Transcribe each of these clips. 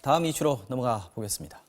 다음 이슈로 넘어가 보겠습니다.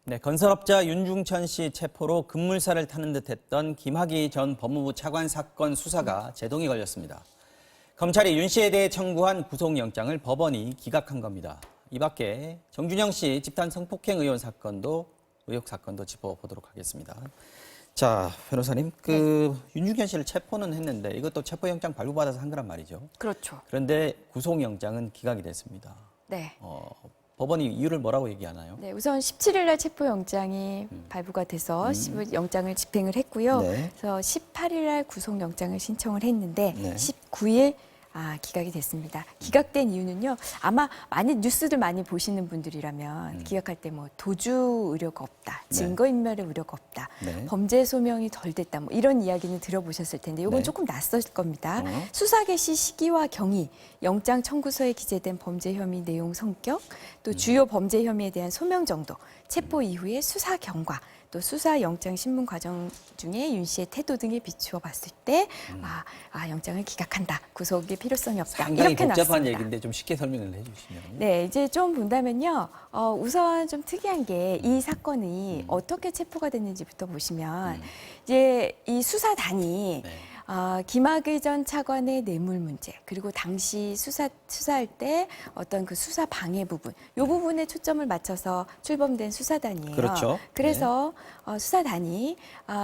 네, 건설업자 윤중천 씨 체포로 급물살을 타는 듯했던 김학의 전 법무부 차관 사건 수사가 제동이 걸렸습니다. 검찰이 윤 씨에 대해 청구한 구속영장을 법원이 기각한 겁니다. 이 밖에 정준영 씨 집단 성폭행 의혹 사건도 짚어보도록 하겠습니다. 자, 변호사님, 윤중천 씨를 체포는 했는데 이것도 체포영장 발부받아서 한 거란 말이죠. 그렇죠. 그런데 구속영장은 기각이 됐습니다. 네. 법원이 이유를 뭐라고 얘기하나요? 네, 우선 17일 날 체포영장이 발부가 돼서 영장을 집행을 했고요. 네. 그래서 18일 날 구속영장을 신청을 했는데 네. 19일 기각이 됐습니다. 기각된 이유는요. 아마 많은 뉴스들 많이 보시는 분들이라면 기각할 때 뭐 도주 의료가 없다, 네. 증거인멸의 우려가 없다, 네. 범죄 소명이 덜 됐다, 뭐 이런 이야기는 들어보셨을 텐데 이건 네. 조금 낯설 겁니다. 수사 개시 시기와 경위, 영장 청구서에 기재된 범죄 혐의 내용 성격, 또 주요 범죄 혐의에 대한 소명 정도, 체포 이후의 수사 경과, 또 수사 영장 신문 과정 중에 윤 씨의 태도 등에 비추어 봤을 때 영장을 기각한다. 구속의 필요성이 없다. 상당히 이렇게 복잡한 나왔습니다. 얘기인데 좀 쉽게 설명을 해주시면. 네, 이제 좀 본다면요. 우선 좀 특이한 게 이 사건이 어떻게 체포가 됐는지부터 보시면 이제 이 수사단이 네. 김학의 전 차관의 뇌물 문제, 그리고 당시 수사할 때 어떤 그 수사 방해 부분, 이 부분에 초점을 맞춰서 출범된 수사단이에요. 그렇죠. 그래서 수사단이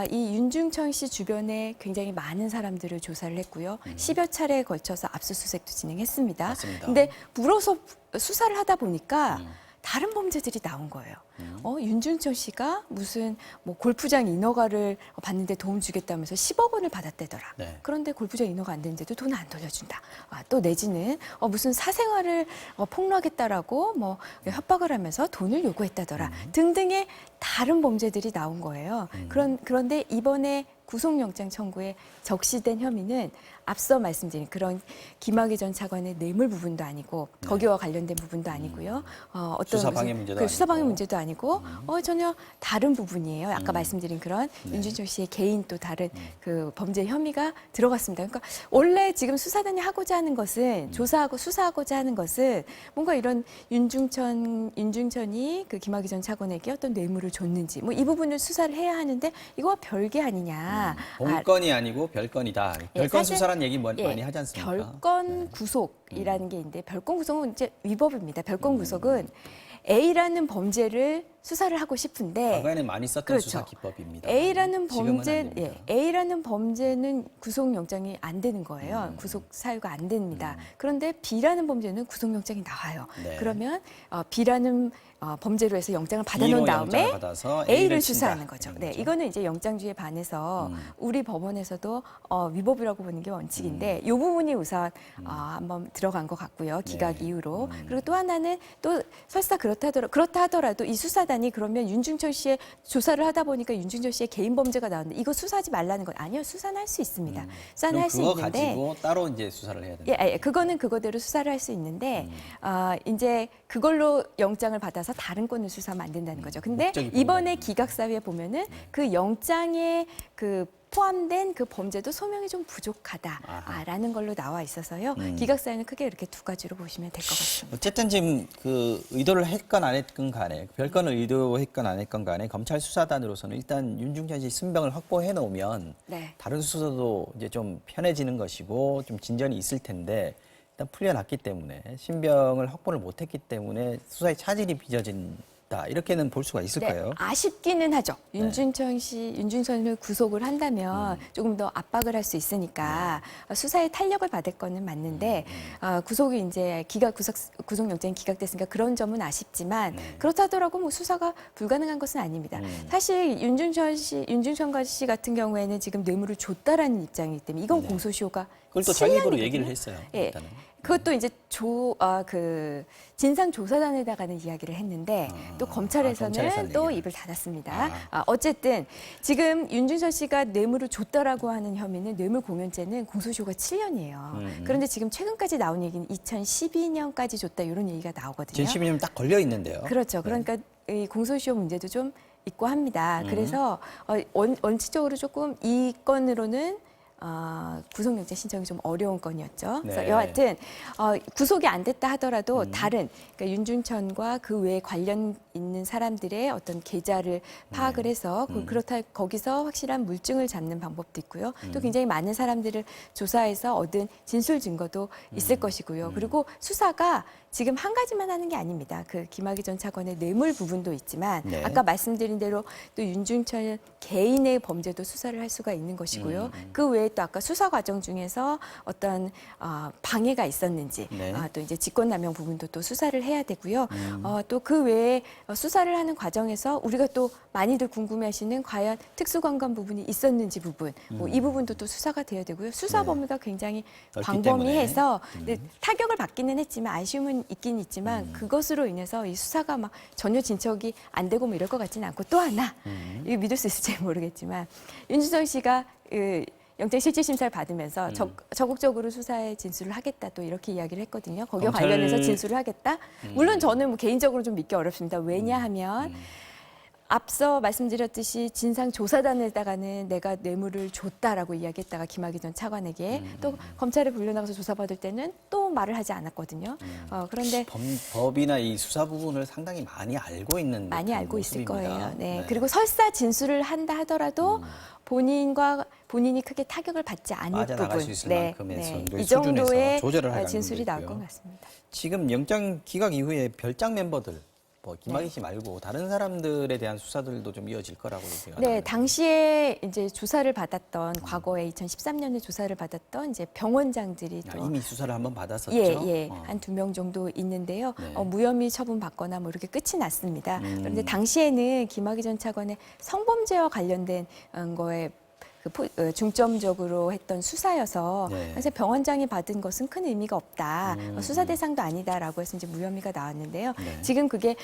이 윤중천 씨 주변에 굉장히 많은 사람들을 조사를 했고요. 10여 차례에 걸쳐서 압수수색도 진행했습니다. 맞습니다. 근데 물어서 수사를 하다 보니까 다른 범죄들이 나온 거예요. 윤중천 씨가 무슨 뭐 골프장 인허가를 받는데 도움 주겠다면서 10억 원을 받았대더라. 네. 그런데 골프장 인허가 안 됐는데도 돈 안 돌려준다. 또 내지는 무슨 사생활을 폭로하겠다라고 뭐 협박을 하면서 돈을 요구했다더라. 등등의 다른 범죄들이 나온 거예요. 그런데 이번에 구속영장 청구에 적시된 혐의는 앞서 말씀드린 그런 김학의 전 차관의 뇌물 부분도 아니고 거기와 관련된 부분도 아니고요. 어떤 수사방해 문제도 아니고. 수사방해 문제도 아니고 전혀 다른 부분이에요. 아까 말씀드린 그런 윤중천 씨의 개인 또 다른 그 범죄 혐의가 들어갔습니다. 그러니까 원래 지금 수사단이 하고자 하는 것은 조사하고 수사하고자 하는 것은 뭔가 이런 윤중천이 그 김학의 전 차관에게 어떤 뇌물을 줬는지 뭐 이 부분을 수사를 해야 하는데 이거와 별개 아니냐. 본건이 아니고 별건이다. 별건 수사란 얘기 많이 하지 않습니까? 별건 구속이라는 게 있는데 별건 구속은 이제 위법입니다. 별건 구속은 A라는 범죄를 수사를 하고 싶은데 과거에는 많이 썼던 그렇죠. 수사 기법입니다. A라는 지금은 범죄, 안 됩니다. A라는 범죄는 구속영장이 안 되는 거예요. 구속 사유가 안 됩니다. 그런데 B라는 범죄는 구속영장이 나와요. 네. 그러면 B라는 범죄로 해서 영장을 받아놓은 B로 다음에 영장을 받아서 A를 친다. 수사하는 거죠. 네, 이거는 이제 영장주의에 반해서 우리 법원에서도 위법이라고 보는 게 원칙인데 이 부분이 우선 한번 들어간 것 같고요. 기각 네. 이후로. 그리고 또 하나는 또 설사 그렇다 하더라도 이 수사단이 그러면 윤중천 씨의 조사를 하다 보니까 윤중천 씨의 개인 범죄가 나왔는데 이거 수사하지 말라는 건 아니요. 수사는 할 수 있습니다. 수사는 할 수 그거 있는데 가지고 따로 이제 수사를 해야 됩니다. 그거는 그거대로 수사를 할 수 있는데 이제 그걸로 영장을 받아서 다른 건을 수사하면 안 된다는 거죠. 근데 목적이 이번에 기각 사유에 보면은 그 영장에 그 포함된 그 범죄도 소명이 좀 부족하다라는 걸로 나와 있어서요. 기각 사유는 크게 이렇게 두 가지로 보시면 될 것 같습니다. 어쨌든 지금 그 의도를 했건 안 했건 간에 별건을 의도했건 안 했건 간에 검찰 수사단으로서는 일단 윤중천 씨 신병을 확보해 놓으면 네. 다른 수사도 이제 좀 편해지는 것이고 좀 진전이 있을 텐데 일단 풀려났기 때문에 신병을 확보를 못했기 때문에 수사에 차질이 빚어진다 아쉽다 이렇게는 볼 수가 있을까요? 네, 아쉽기는 하죠. 윤준천을 구속을 한다면 조금 더 압박을 할 수 있으니까 수사에 탄력을 받을 거는 맞는데 구속이 이제 구속영장이 기각됐으니까 그런 점은 아쉽지만 그렇다 하더라도 뭐 수사가 불가능한 것은 아닙니다. 사실 윤준천 씨 같은 경우에는 지금 뇌물을 줬다라는 입장이기 때문에 이건 공소시효가 그걸 또 자기 입으로 7년이거든요. 얘기를 했어요. 예. 일단은. 그것도 이제 진상조사단에다가는 이야기를 했는데 또 검찰에서는 검찰에서는 또 얘기를. 입을 닫았습니다. 어쨌든 지금 윤준선 씨가 뇌물을 줬다라고 하는 혐의는 뇌물공연죄는 공소시효가 7년이에요. 그런데 지금 최근까지 나온 얘기는 2012년까지 줬다 이런 얘기가 나오거든요. 2012년 딱 걸려 있는데요. 그렇죠. 그러니까 이 공소시효 문제도 좀 있고 합니다. 그래서 원칙적으로 조금 이 건으로는 구속영장 신청이 좀 어려운 건이었죠. 그래서 네. 여하튼 구속이 안 됐다 하더라도 다른 그러니까 윤준천과 그 외에 관련 있는 사람들의 어떤 계좌를 파악을 해서 그렇다 거기서 확실한 물증을 잡는 방법도 있고요. 또 굉장히 많은 사람들을 조사해서 얻은 진술 증거도 있을 것이고요. 그리고 수사가 지금 한 가지만 하는 게 아닙니다. 그 김학의 전 차관의 뇌물 부분도 있지만 네. 아까 말씀드린 대로 또 윤준천 개인의 범죄도 수사를 할 수가 있는 것이고요. 그 외에 또 아까 수사 과정 중에서 어떤 방해가 있었는지 네. 또 이제 직권남용 부분도 또 수사를 해야 되고요. 또 그 외에 수사를 하는 과정에서 우리가 또 많이들 궁금해하시는 과연 특수관관 부분이 있었는지 부분 이 부분도 또 수사가 돼야 되고요. 수사 네. 범위가 굉장히 넓기 광범위해서 네, 타격을 받기는 했지만 아쉬움은 있긴 있지만 그것으로 인해서 이 수사가 막 전혀 진척이 안 되고 뭐 이럴 것 같지는 않고 또 하나 이거 믿을 수 있을지 모르겠지만 윤준성 씨가 영장실질심사를 받으면서 적극적으로 수사에 진술을 하겠다 또 이렇게 이야기를 했거든요. 거기와 검찰- 관련해서 진술을 하겠다. 물론 저는 뭐 개인적으로 좀 믿기 어렵습니다. 왜냐하면 앞서 말씀드렸듯이 진상조사단에다가는 내가 뇌물을 줬다라고 이야기했다가 김학의 전 차관에게 또 검찰에 불려나가서 조사받을 때는 또 말을 하지 않았거든요. 그런데 법이나 이 수사 부분을 상당히 많이 알고 있는 많이 듯한 알고 있을 모습입니다. 거예요. 네. 그리고 설사 진술을 한다 하더라도 본인이 크게 타격을 받지 않을 빠져나갈 부분, 수 있을 만큼의 정도의 이 수준에서 정도의 조절을 할 진술이 나올 가능성도 것 있고요. 같습니다. 지금 영장 기각 이후에 별장 멤버들 뭐 김학의 씨 말고 다른 사람들에 대한 수사들도 좀 이어질 거라고 생각합니다. 네, 당시에 이제 조사를 받았던 과거에 2013년에 조사를 받았던 이제 병원장들이 또 이미 수사를 한번 받았었죠. 예. 한 2명 정도 있는데요. 네. 무혐의 처분 받거나 뭐 이렇게 끝이 났습니다. 그런데 당시에는 김학의 전 차관의 성범죄와 관련된 거에 중점적으로 했던 수사여서 네. 사실 병원장이 받은 것은 큰 의미가 없다. 수사 대상도 아니다라고 해서 이제 무혐의가 나왔는데요. 네. 지금 그게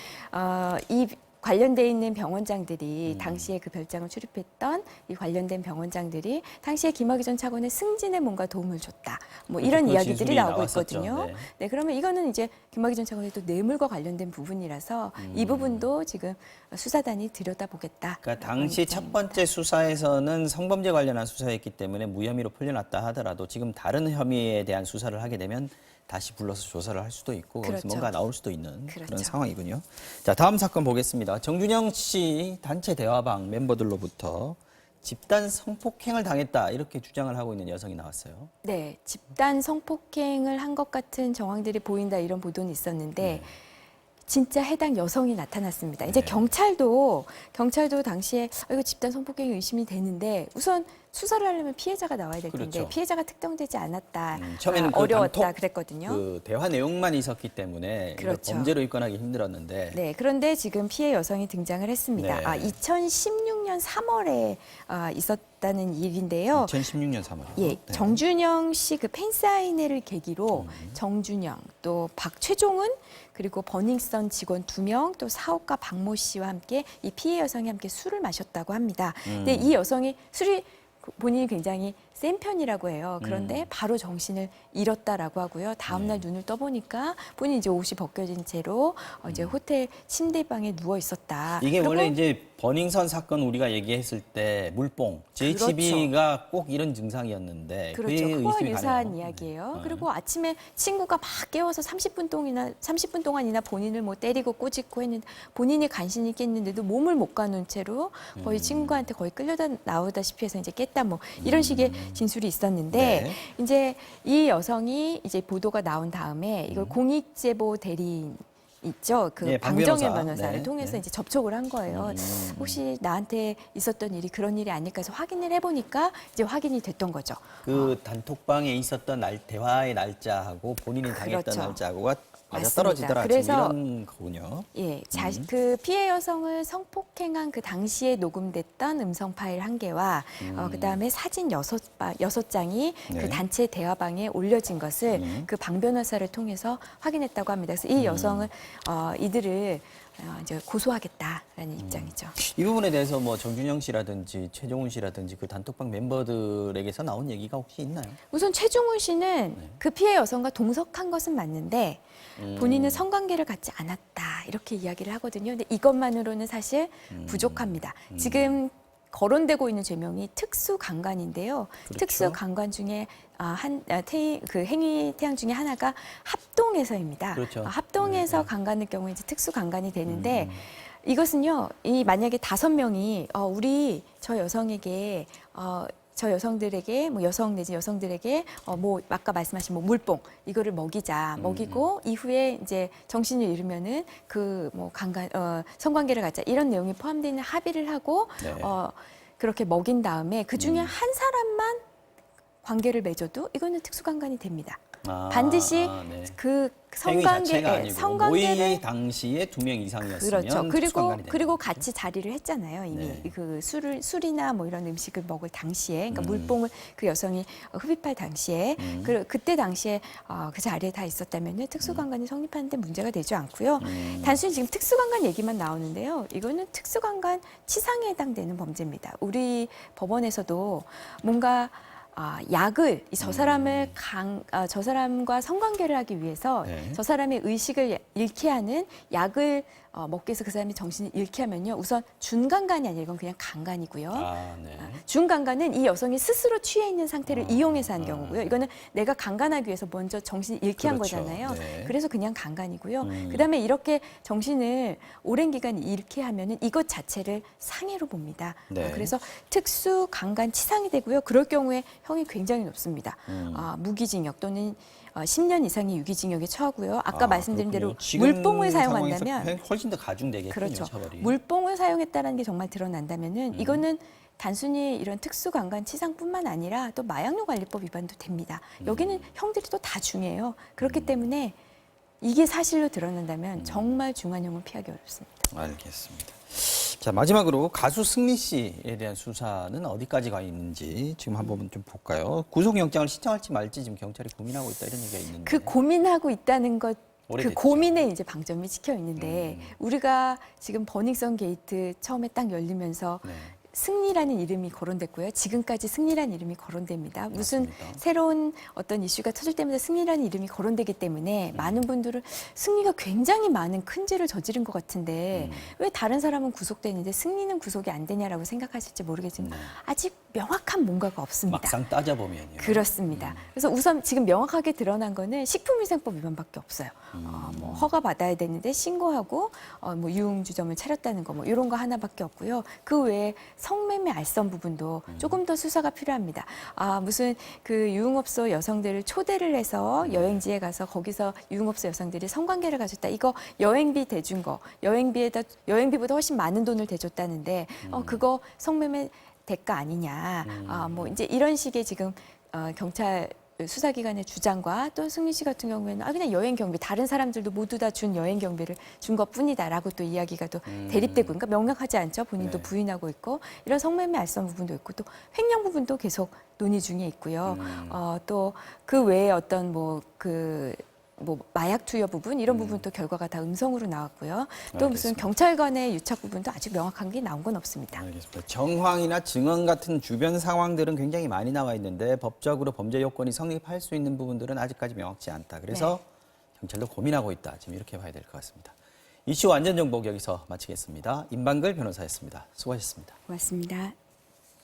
이 관련돼 있는 병원장들이 당시에 그 별장을 출입했던 이 관련된 병원장들이 당시에 김학의 전 차관의 승진에 뭔가 도움을 줬다. 뭐 이런 그 이야기들이 진술이 나오고 나왔었죠. 있거든요. 네. 네, 그러면 이거는 이제 김학의 전 차관의 또 뇌물과 관련된 부분이라서 이 부분도 지금 수사단이 들여다보겠다. 그러니까 당시 첫 번째 수사에서는 성범죄 관련한 수사였기 때문에 무혐의로 풀려났다 하더라도 지금 다른 혐의에 대한 수사를 하게 되면 다시 불러서 조사를 할 수도 있고 거기서 그렇죠. 뭔가 나올 수도 있는 그렇죠. 그런 상황이군요. 자, 다음 사건 보겠습니다. 정준영 씨 단체 대화방 멤버들로부터 집단 성폭행을 당했다 이렇게 주장을 하고 있는 여성이 나왔어요. 네, 집단 성폭행을 한 것 같은 정황들이 보인다 이런 보도는 있었는데 진짜 해당 여성이 나타났습니다. 이제 경찰도 당시에 이거 집단 성폭행이 의심이 되는데 우선 수사를 하려면 피해자가 나와야 될 텐데 그렇죠. 피해자가 특정되지 않았다. 처음에는 그 어려웠다 단톡 그랬거든요. 그 대화 내용만 있었기 때문에 이걸 그렇죠. 범죄로 입건하기 힘들었는데 네, 그런데 지금 피해 여성이 등장을 했습니다. 네. 2016년 3월에 있었다는 일인데요. 2016년 3월. 예, 정준영 씨 그 팬사인회를 계기로 정준영 또 박최종은 그리고 버닝썬 직원 2명 또 사업가 박모 씨와 함께 이 피해 여성이 함께 술을 마셨다고 합니다. 근데 이 여성이 술이 본인이 굉장히 센 편이라고 해요. 그런데 바로 정신을 잃었다라고 하고요. 다음날 눈을 떠보니까 본인이 이제 옷이 벗겨진 채로 이제 호텔 침대방에 누워 있었다. 이게 그리고 원래 이제 버닝썬 사건 우리가 얘기했을 때 물뽕, JCB가 꼭 이런 증상이었는데 그렇죠. 그에 그와 의심이 유사한 가네요. 이야기예요. 네. 그리고 아침에 친구가 막 깨워서 30분 동안이나 본인을 뭐 때리고 꼬집고 했는데 본인이 간신히 깼는데도 몸을 못 가는 채로 거의 친구한테 거의 끌려다 나오다시피 해서 이제 깼다 뭐 이런 식의 진술이 있었는데 네. 이제 이 여성이 이제 보도가 나온 다음에 이걸 공익제보 대리인 있죠. 그 예, 방 방정현 변호사. 변호사를 네, 통해서 네. 이제 접촉을 한 거예요. 혹시 나한테 있었던 일이 그런 일이 아닐까 해서 확인을 해보니까 이제 확인이 됐던 거죠. 그 단톡방에 있었던 대화의 날짜하고 본인이 당했던 그렇죠. 날짜하고가 맞아 맞습니다. 떨어지더라. 그래서 지금 이런 거군요. 예, 그 피해 여성을 성폭행한 그 당시에 녹음됐던 음성 파일 1개와 그다음에 사진 6장이 네. 그 단체 대화방에 올려진 것을 그 방 변호사를 통해서 확인했다고 합니다. 그래서 이 여성을 이들을 이제 고소하겠다라는 입장이죠. 이 부분에 대해서 뭐 정준영 씨라든지 최종훈 씨라든지 그 단톡방 멤버들에게서 나온 얘기가 혹시 있나요? 우선 최종훈 씨는 그 피해 여성과 동석한 것은 맞는데 본인은 성관계를 갖지 않았다 이렇게 이야기를 하거든요. 근데 이것만으로는 사실 부족합니다. 지금 거론되고 있는 죄명이 특수강간인데요. 그렇죠. 특수강간 중에 그 행위 태양 중에 하나가 합동에서입니다. 그렇죠. 합동에서 강간의 경우에 이제 특수강간이 되는데 이것은요. 만약에 5명이 우리 저 여성에게 저 여성들에게 뭐 여성 내지 여성들에게 뭐 아까 말씀하신 뭐 물뽕 이거를 먹이고 이후에 이제 정신을 잃으면은 그 뭐 성관계를 갖자 이런 내용이 포함되어 있는 합의를 하고 네. 그렇게 먹인 다음에 그 중에 한 사람만 관계를 맺어도 이거는 특수강간이 됩니다. 반드시 네. 그 행위 자체가 아니고 성관계를 모의 당시에 2명 이상이었으면 그렇죠. 특수강간이 되는 그리고 거죠. 같이 자리를 했잖아요. 이미 네. 그 술이나 뭐 이런 음식을 먹을 당시에, 그러니까 물뽕을 그 여성이 흡입할 당시에, 그때 당시에 그 자리에 다 있었다면은 특수강간이 성립하는데 문제가 되지 않고요. 단순히 지금 특수강간 얘기만 나오는데요. 이거는 특수강간 치상에 해당되는 범죄입니다. 우리 법원에서도 뭔가 약을 저 사람을 저 사람과 성관계를 하기 위해서 네. 저 사람의 의식을 잃게 하는 약을 먹기 위해서 그 사람이 정신을 잃게 하면요. 우선 준강간이 아니라 이건 그냥 강간이고요. 네. 준강간은 이 여성이 스스로 취해 있는 상태를 이용해서 한 경우고요. 이거는 내가 강간하기 위해서 먼저 정신을 잃게 한 그렇죠. 거잖아요. 네. 그래서 그냥 강간이고요. 그다음에 이렇게 정신을 오랜 기간 잃게 하면은 이것 자체를 상해로 봅니다. 네. 그래서 특수 강간 치상이 되고요. 그럴 경우에 형이 굉장히 높습니다. 무기징역 또는 10년 이상의 유기징역에 처하고요. 아까 말씀드린 대로 그렇군요. 지금 물뽕을 상황에서 사용한다면 훨씬 더 가중되겠군요. 그렇죠. 처벌이. 물뽕을 사용했다는 게 정말 드러난다면은 이거는 단순히 이런 특수강간 치상뿐만 아니라 또 마약류 관리법 위반도 됩니다. 여기는 형들이 또 다 중요해요. 그렇기 때문에 이게 사실로 드러난다면 정말 중한형을 피하기 어렵습니다. 알겠습니다. 자, 마지막으로 가수 승리 씨에 대한 수사는 어디까지 가 있는지 지금 한번 좀 볼까요? 구속영장을 신청할지 말지 지금 경찰이 고민하고 있다 이런 얘기가 있는데. 그 고민하고 있다는 것, 그 오래됐죠. 고민에 이제 방점이 찍혀 있는데 우리가 지금 버닝썬 게이트 처음에 딱 열리면서 네. 승리라는 이름이 거론됐고요. 지금까지 승리라는 이름이 거론됩니다. 무슨 맞습니다. 새로운 어떤 이슈가 터질 때마다 승리라는 이름이 거론되기 때문에 많은 분들은 승리가 굉장히 많은 큰 죄를 저지른 것 같은데 왜 다른 사람은 구속되는데 승리는 구속이 안 되냐라고 생각하실지 모르겠지만 아직 명확한 뭔가가 없습니다. 막상 따져보면요. 그렇습니다. 그래서 우선 지금 명확하게 드러난 거는 식품위생법 위반밖에 없어요. 뭐 허가 받아야 되는데 신고하고 뭐 유흥주점을 차렸다는 거 뭐 이런 거 하나밖에 없고요. 그 외에 성매매 알선 부분도 조금 더 수사가 필요합니다. 무슨 그 유흥업소 여성들을 초대를 해서 여행지에 가서 거기서 유흥업소 여성들이 성관계를 가졌다. 이거 여행비 대준 거, 여행비보다 훨씬 많은 돈을 대줬다는데 그거 성매매 대가 아니냐. 뭐 이제 이런 식의 지금 경찰 수사기관의 주장과 또 승리 씨 같은 경우에는 그냥 여행 경비 다른 사람들도 모두 다 준 여행 경비를 준 것뿐이다라고 또 이야기가 또 대립되고 그러니까 명확하지 않죠. 본인도 네. 부인하고 있고 이런 성매매 알선 부분도 있고 또 횡령 부분도 계속 논의 중에 있고요. 또 그 외에 어떤 뭐 마약 투여 부분 이런 부분도 결과가 다 음성으로 나왔고요. 또 무슨 알겠습니다. 경찰관의 유착 부분도 아직 명확한 게 나온 건 없습니다. 알겠습니다. 정황이나 증언 같은 주변 상황들은 굉장히 많이 나와 있는데 법적으로 범죄 요건이 성립할 수 있는 부분들은 아직까지 명확치 않다. 그래서 경찰도 고민하고 있다. 지금 이렇게 봐야 될 것 같습니다. 이슈 완전 정복 여기서 마치겠습니다. 임방글 변호사였습니다. 수고하셨습니다. 고맙습니다.